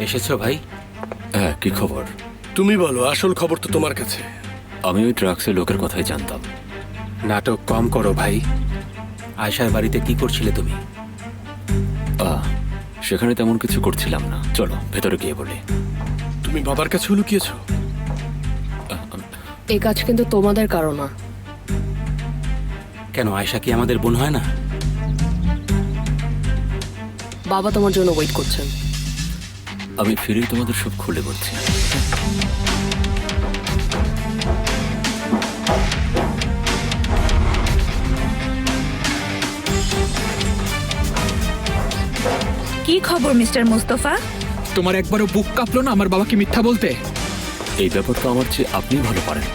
এসেছো ভাই? হ্যাঁ, কি খবর? তুমি বলো, আসল খবর তো তোমার কাছে। আমি ওই ড্রাগসের লোকের কথাই জানতাম। নাটক কম করো ভাই। আয়শার বাড়িতে কি করছিলে তুমি? সেখানে তেমন কিছু করছিলাম না। চলো ভেতরে গিয়ে বলি। তুমি বাবার কাছে লুকিয়েছো? এই কাজ কিন্তু তোমাদের কারণ না। কেন, আয়শা কি আমাদের বোন হয় না? বাবা তোমার জন্য ওয়েট করছেন। আমি ফিরেই তোমাদের সব খুলে বলছি। কি খবর মিস্টার মুস্তফা? তোমার একবারও বুক কাঁপলো না আমার বাবাকে মিথ্যা বলতে? এই ব্যাপারটা আমার চেয়ে আপনি ভালো পারেন।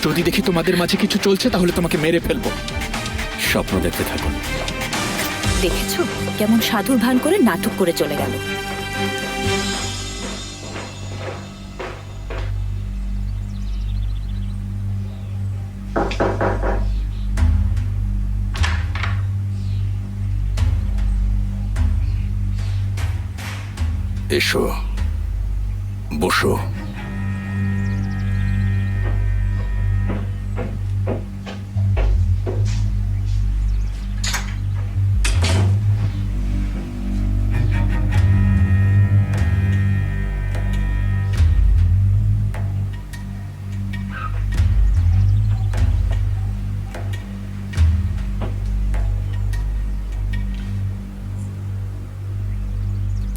যদি দেখি তোমাদের মাঝে কিছু চলছে তাহলে তোমাকে মেরে ফেলবো। স্বপ্ন দেখতে থাকুন। দেখেছো কেমন সাধুর ভান করে নাটক করে চলে গেল। এসো, বসো।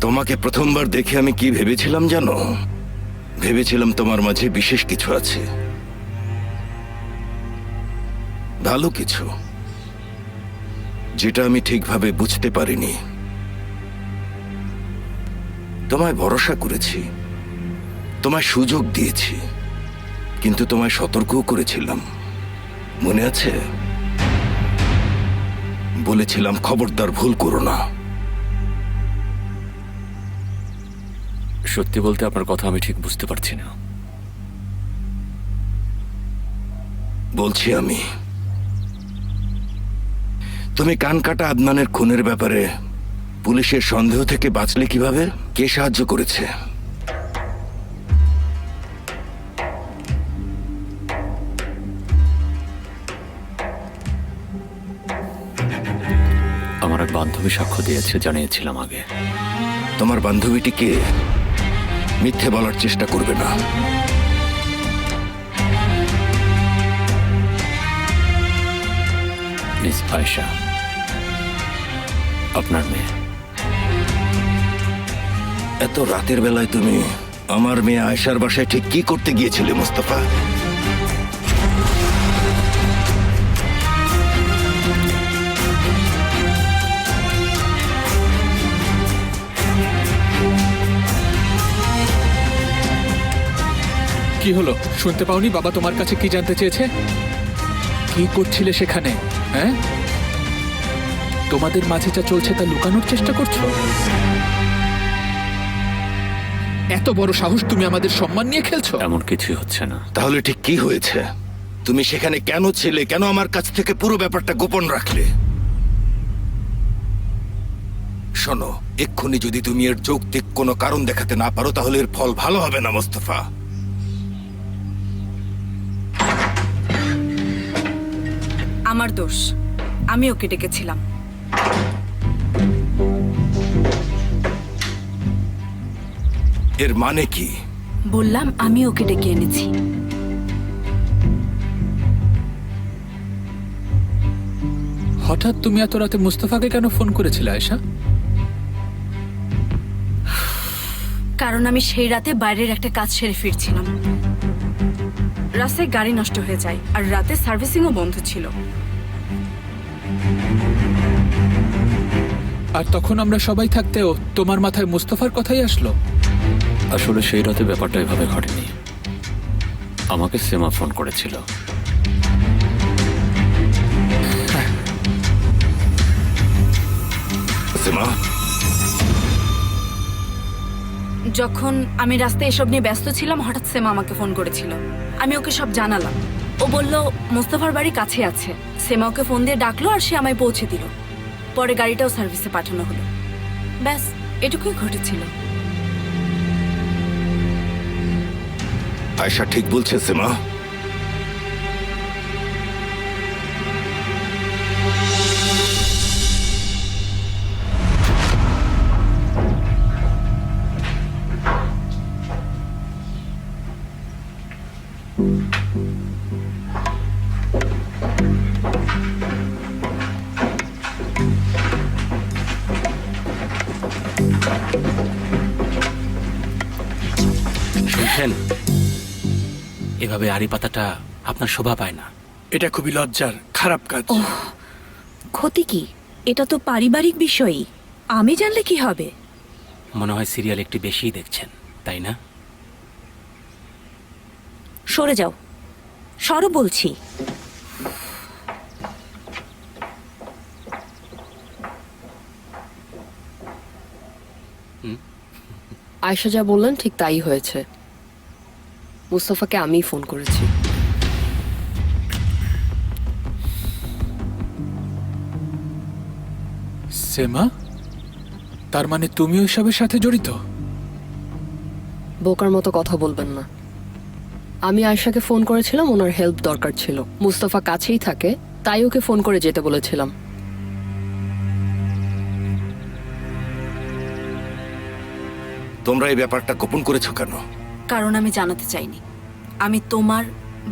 তোমাকে প্রথমবার দেখে আমি কি ভেবেছিলাম জানো? ভেবেছিলাম তোমার মাঝে বিশেষ কিছু আছে, ভালো কিছু, যেটা আমি ঠিকভাবে বুঝতে পারিনি। তোমায় ভরসা করেছি, তোমায় সুযোগ দিয়েছি, কিন্তু তোমায় সতর্কও করেছিলাম। মনে আছে? বলেছিলাম খবরদার ভুল করো না। সত্যি বলতে আপনার কথা আমি ঠিক বুঝতে পারছি না। বলছি আমি, তুমি কানকাটা আদনানের খুনের ব্যাপারে পুলিশের সন্দেহ থেকে বাঁচলে কিভাবে? কে সাহায্য করেছে? আমার এক বান্ধবী সাক্ষ্য দিয়েছে, জানিয়েছিলাম আগে। তোমার বান্ধবীটিকে মিথ্যে বলার চেষ্টা করবে না। মিস আয়েশা, আপনার মেয়ে। এত রাতের বেলায় তুমি আমার মেয়ে আয়েশার বাসায় ঠিক কি করতে গিয়েছিলে মোস্তফা? কি হলো, শুনতে পাওনি বাবা তোমার কাছে কি জানতে চেয়েছে? কি করছিলে সেখানে? হ্যাঁ, তোমাদের মাঝে যা চলছে তা লুকানোর চেষ্টা করছো? এত বড় সাহস, তুমি আমাদের সম্মান নিয়ে খেলছো? এমন কিছুই হচ্ছে না। তাহলে ঠিক কি হয়েছে? তুমি সেখানে কেন ছিলে? কেন আমার কাছ থেকে পুরো ব্যাপারটা গোপন রাখলে? শোনো, এক্ষুনি যদি তুমি এর যৌক্তিক কোনো কারণ দেখাতে না পারো তাহলে এর ফল ভালো হবে না মোস্তফা। আমার দোষ, আমি ওকে ডেকেছিলাম। এর মানে কি? বললাম আমি ওকে ডেকে এনেছি। হঠাৎ তুমি এত রাতে মুস্তফাকে কেন ফোন করেছিলে আয়েশা? কারণ আমি সেই রাতে বাইরের একটা কাজ সেরে ফিরছিলাম। রাস্তায় গাড়ি নষ্ট হয়ে যায় আর রাতে সার্ভিসিংও বন্ধ ছিল। আর তখন আমরা সবাই থাকতেও তোমার মাথায় মুস্তফার কথাই আসলো? আসলে সেই রাতে ব্যাপারটা এভাবে ঘটেনি। আমাকে সেমা ফোন করেছিল। সেমা, যখন আমি রাস্তায় এসব নিয়ে ব্যস্ত ছিলাম হঠাৎ সেমা আমাকে ফোন করেছিল। আমি ওকে সব জানালাম। ও বলল মোস্তফার বাড়ি কাছে আছে। সেমা ওকে ফোন দিয়ে ডাকলো আর সে আমায় পৌঁছে দিল। পরে গাড়িটাও সার্ভিসে পাঠানো হলো। ব্যাস, এটুকুই ঘটেছিল। আয়শা ঠিক বলছে সেমা। শুনছেন, এভাবে আড়ি পাতাটা আপনার শোভা পায় না। এটা খুবই লজ্জার, খারাপ কাজ। ক্ষতি কি? এটা তো পারিবারিক বিষয়ই, আমি জানলে কি হবে? মনে হয় সিরিয়াল একটু বেশিই দেখছেন, তাই না? সরে যাও, সরো বলছি। আয়শা যা বললেন ঠিক তাই হয়েছে। মুস্তফাকে আমিই ফোন করেছি। সেমা, তার মানে তুমি ওইসবের সাথে জড়িত? বোকার মতো কথা বলবেন না। আমি আয়শাকে ফোন করেছিলাম, ওনার হেল্প দরকার ছিল। মুস্তফা কাছেই থাকে, তাই ওকে ফোন করে যেতে বলেছিলাম। তোমরা এই ব্যাপারটা গোপন করেছো কেন? কারণ আমি জানাতে চাইনি। আমি তোমার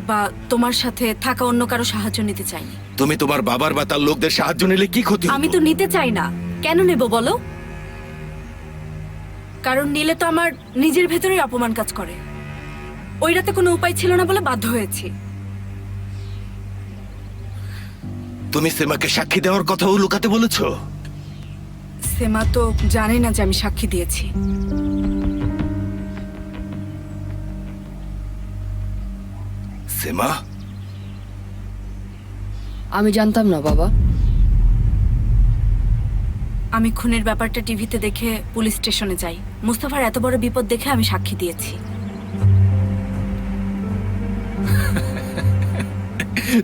বা তোমার সাথে থাকা অন্য কারো সাহায্য নিতে চাইনি। তুমি তোমার বাবার বা তার লোকদের সাহায্য নিলে কি ক্ষতি হতো? আমি তো নিতে চাই না। কেন নেব বলো? কারণ নিলে তো আমার নিজের ভেতরেই অপমান কাজ করে। ওই রাতে কোনো উপায় ছিল না বলে বাধ্য হয়েছি। তুমি সেমাকে সাক্ষী দেওয়ার কথাও লুকাতে বলেছো? সেমা তো জানে না যে আমি সাক্ষী দিয়েছি। সেমা, আমি জানতাম না বাবা। আমি খুনের ব্যাপারটা টিভিতে দেখে পুলিশ স্টেশনে যাই। মুস্তফার এত বড় বিপদ দেখে আমি সাক্ষী দিয়েছি।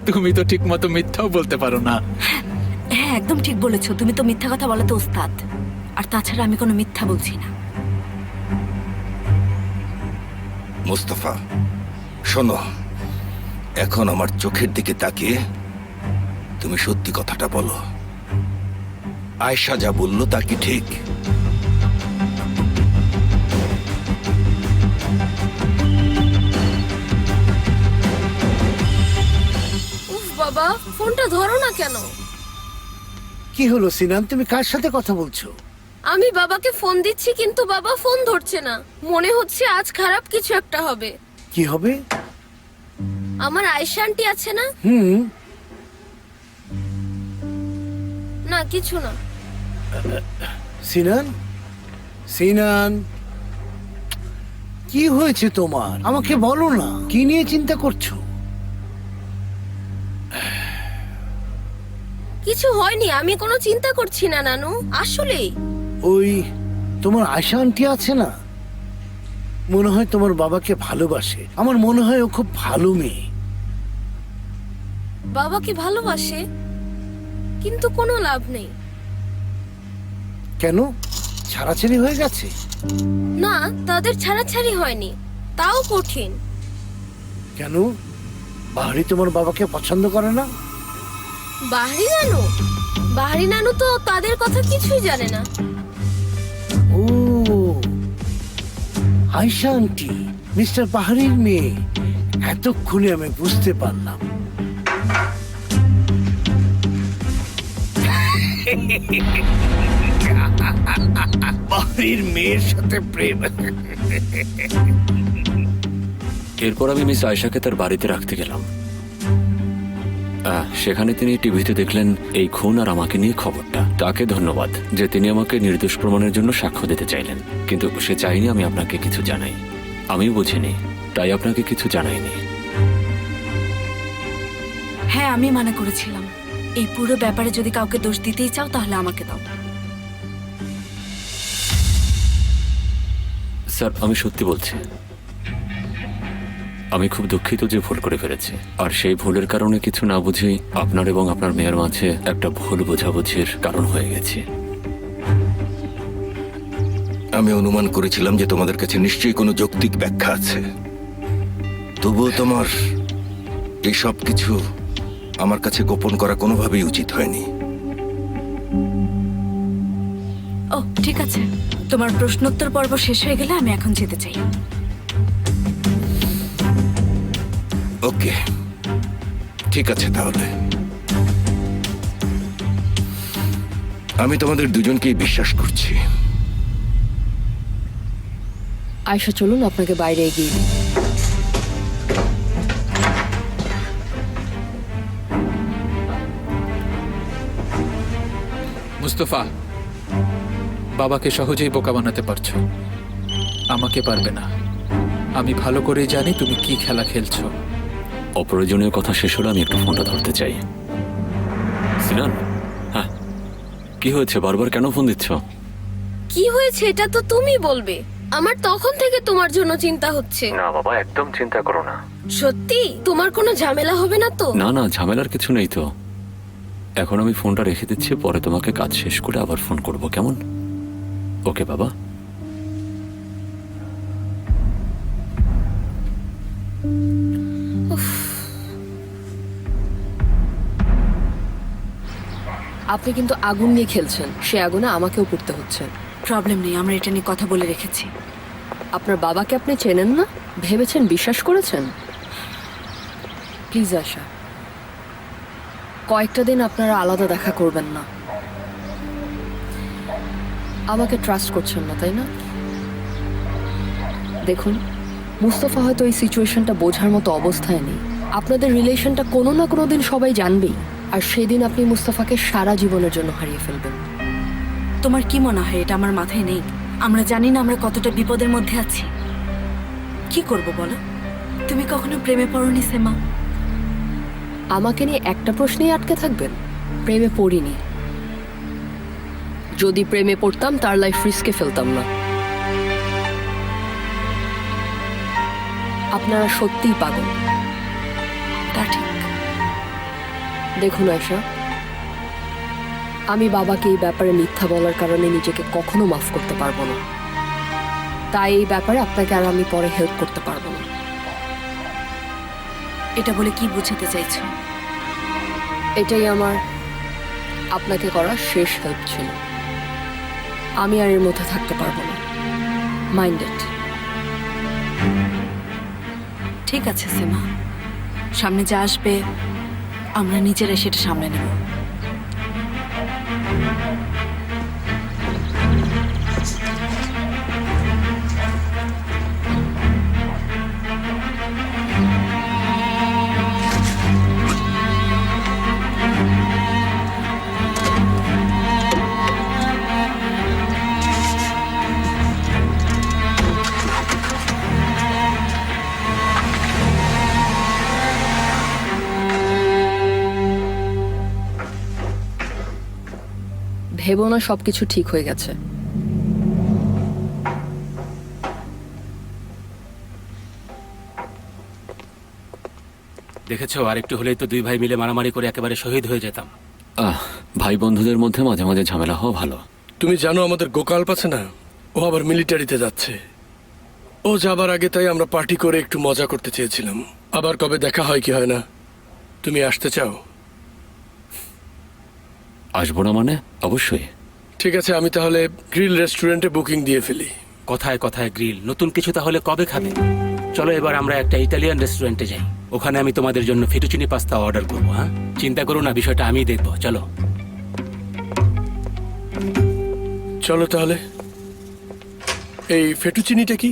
তুমি তো ঠিক মতো মিথ্যাও বলতে পারো না। হ্যাঁ, একদম ঠিক বলেছো। তুমি তো মিথ্যা কথা বলাতে ওস্তাদ। আর তাছাড়া আমি কোনো মিথ্যা বলছি না। মুস্তফা শোনো, এখন আমার চোখের দিকে তাকিয়ে তুমি সত্যি কথাটা বলো। আয়শা যা বলল তা কি ঠিক? উফ বাবা, ফোনটা ধরো না কেন? কি হলো সিনান, তুমি কার সাথে কথা বলছো? আমি বাবাকে ফোন দিচ্ছি কিন্তু বাবা ফোন ধরছে না। মনে হচ্ছে আজ খারাপ কিছু একটা হবে। কি হবে? আমার আয়েশা আন্টি আছে না? না কিছু না। সিনান, সিনান, কি হয়েছে তোমার? আমাকে বলো না, কি নিয়ে চিন্তা করছো? কিছু হয়নি, আমি কোনো চিন্তা করছি না নানু। আসলেই ওই তোমার আয়শা আন্টি আছে না, মনে হয় তোমার বাবাকে ভালোবাসে। আমার মনে হয় ও খুব ভালো মেয়ে। বাবাকে ভালোবাসে কিন্তু কোনো লাভ নেই। কেন, ছাড়াছাড়ি হয়ে গেছে? না, তাদের ছাড়াছাড়ি হয়নি, তাও কঠিন। কেন, বাহারি তোমার বাবাকে পছন্দ করে না? বাহারি নানু তো তাদের কথা কিছুই জানে না। ও, আয়শা আন্টি মিস্টার পাহাড়ির মেয়ে। এতক্ষণে আমি বুঝতে পারলাম। পাহাড়ির মেয়ের সাথে প্রেম। এরপর আমি মিস আয়শাকে তার বাড়িতে রাখতে গেলাম। সেখানে তিনি টিভিতে দেখলেন এই খুন আর আমাকে নিয়ে খবরটা। তাকে ধন্যবাদ যে তিনি আমাকে নির্দোষ প্রমাণের জন্য সাক্ষ্য দিতে চাইলেন, কিন্তু সে চাইনি আমি আপনাকে কিছু জানাই। আমিও বুঝিনি, তাই আপনাকে কিছু জানাইনি। হ্যাঁ, আমি মানা করেছিলাম। এই পুরো ব্যাপারে যদি কাউকে দোষ দিতেই চাও তাহলে আমাকে দাও। স্যার, আমি সত্যি বলছি, আমি খুব দুঃখিত যে ভুল করে ফেলেছি। আর সেই ভুলের কারণে কিছু না বুঝেই আপনার এবং আপনার মেয়ের মাঝে একটা ভুল বোঝাবুঝির কারণ হয়ে গেছে। আমি অনুমান করেছিলাম যে তোমাদের কাছে নিশ্চয়ই কোনো যৌক্তিক ব্যাখ্যা আছে। তবুও তোমার এই সব কিছু আমার কাছে গোপন করা কোনোভাবেই উচিত হয়নি। ও ঠিক আছে, তোমার প্রশ্নোত্তর পর্ব শেষ হয়ে গেলে আমি এখন যেতে চাই। ওকে, ঠিক আছে তাহলে। আমি তোমাদের দুজনকেই বিশ্বাস করছি। আয়শা চলুন আপনাকে বাইরে এগিয়ে দিই। মুস্তফা, বাবাকে সহজেই বোকা বানাতে পারছো, আমাকে পারবে না। আমি ভালো করেই জানি তুমি কি খেলা খেলছো। অপ্রয়োজনীয় কথা শেষ হলে আমি একটু ফোনটা ধরতে চাই। সিনান, হ্যাঁ, কি হয়েছে? বারবার কেন ফোন দিচ্ছ? কি হয়েছে এটা তো তুমি বলবে। আমার তখন থেকে তোমার জন্য চিন্তা হচ্ছে। না বাবা, একদম চিন্তা করো না। সত্যি তোমার কোনো ঝামেলা হবে না তো? না না, ঝামেলার কিছু নেই তো। এখন আমি ফোনটা রেখে দিচ্ছি, পরে তোমাকে কাজ শেষ করে আবার ফোন করব, কেমন? ওকে বাবা। আপনি কিন্তু আগুন নিয়ে খেলছেন, সে আগুনে আমাকেও পড়তে হচ্ছে। প্রবলেম নেই, আমরা এটা নিয়ে কথা বলে রেখেছি। আপনার বাবাকে আপনি চেনেন না, ভেবেছেন, বিশ্বাস করেছেন? প্লিজ আশা, কয়েকটা দিন আপনারা আলাদা দেখা করবেন না। আমাকে ট্রাস্ট করছেন না, তাই না? দেখুন, মুস্তফা হয়তো এই সিচুয়েশনটা বোঝার মতো অবস্থায় নেই। আপনাদের রিলেশনটা কোনো না কোনো দিন সবাই জানবেই, আর সেদিন আপনি মুস্তফাকে সারা জীবনের জন্য হারিয়ে ফেলবেন। তোমার কি মনে হয় এটা আমার মাথায় নেই? আমরা জানি না আমরা কতটা বিপদের মধ্যে আছি। কি করব বলো? তুমি কখনো প্রেমে পড়োনি সেমা? আমাকে নিয়ে একটা প্রশ্নেই আটকে থাকবেন? প্রেমে পড়িনি। যদি প্রেমে পড়তাম তার লাইফ রিস্কে ফেলতাম না। আপনারা সত্যিই পাগল। তা ঠিক। দেখুন আয়শা, আমি বাবাকে এই ব্যাপারে মিথ্যা বলার কারণে নিজেকে কখনো মাফ করতে পারবো না। তাই এই ব্যাপারে আপনাকে আর আমি পরে হেল্প করতে পারবো না। এটা বলে কি বোঝাতে চাইছো? এটাই আমার আপনাকে করা শেষ হেল্প ছিল। আমি আর এর মধ্যে থাকতে পারবো না। মাইন্ডেড। ঠিক আছে সেমা, সামনে যা আসবে আমরা নিজেরাই সেটা সামলে নেব। ভেবো না সবকিছু ঠিক হয়ে গেছে। দেখেছো, আর একটু হলেই তো দুই ভাই মিলে মারামারি করে একেবারে শহীদ হয়ে যেতাম। ভাই বন্ধুদের মধ্যে মাঝে মাঝে ঝামেলা হওয়া ভালো। তুমি জানো আমাদের গোকাল্প আছে না, ও আবার মিলিটারিতে যাচ্ছে। ও যাবার আগে তাই আমরা পার্টি করে একটু মজা করতে চেয়েছিলাম। আবার কবে দেখা হয় কি হয় না। তুমি আসতে চাও? আসবো না মানে? অবশ্যই। ঠিক আছে, আমি তাহলে গ্রিল রেস্টুরেন্টে বুকিং দিয়ে ফেলি। কথায় কথায় গ্রিল, নতুন কিছু তাহলে কবে খাবে? চলো এবার আমরা একটা ইটালিয়ান রেস্টুরেন্টে যাই, ওখানে আমি তোমাদের জন্য ফেটুচিনি পাস্তা অর্ডার করবো। হ্যাঁ, চিন্তা করো না, বিষয়টা আমি দেখবো। চলো চলো তাহলে। এই ফেটুচিনিটা কি?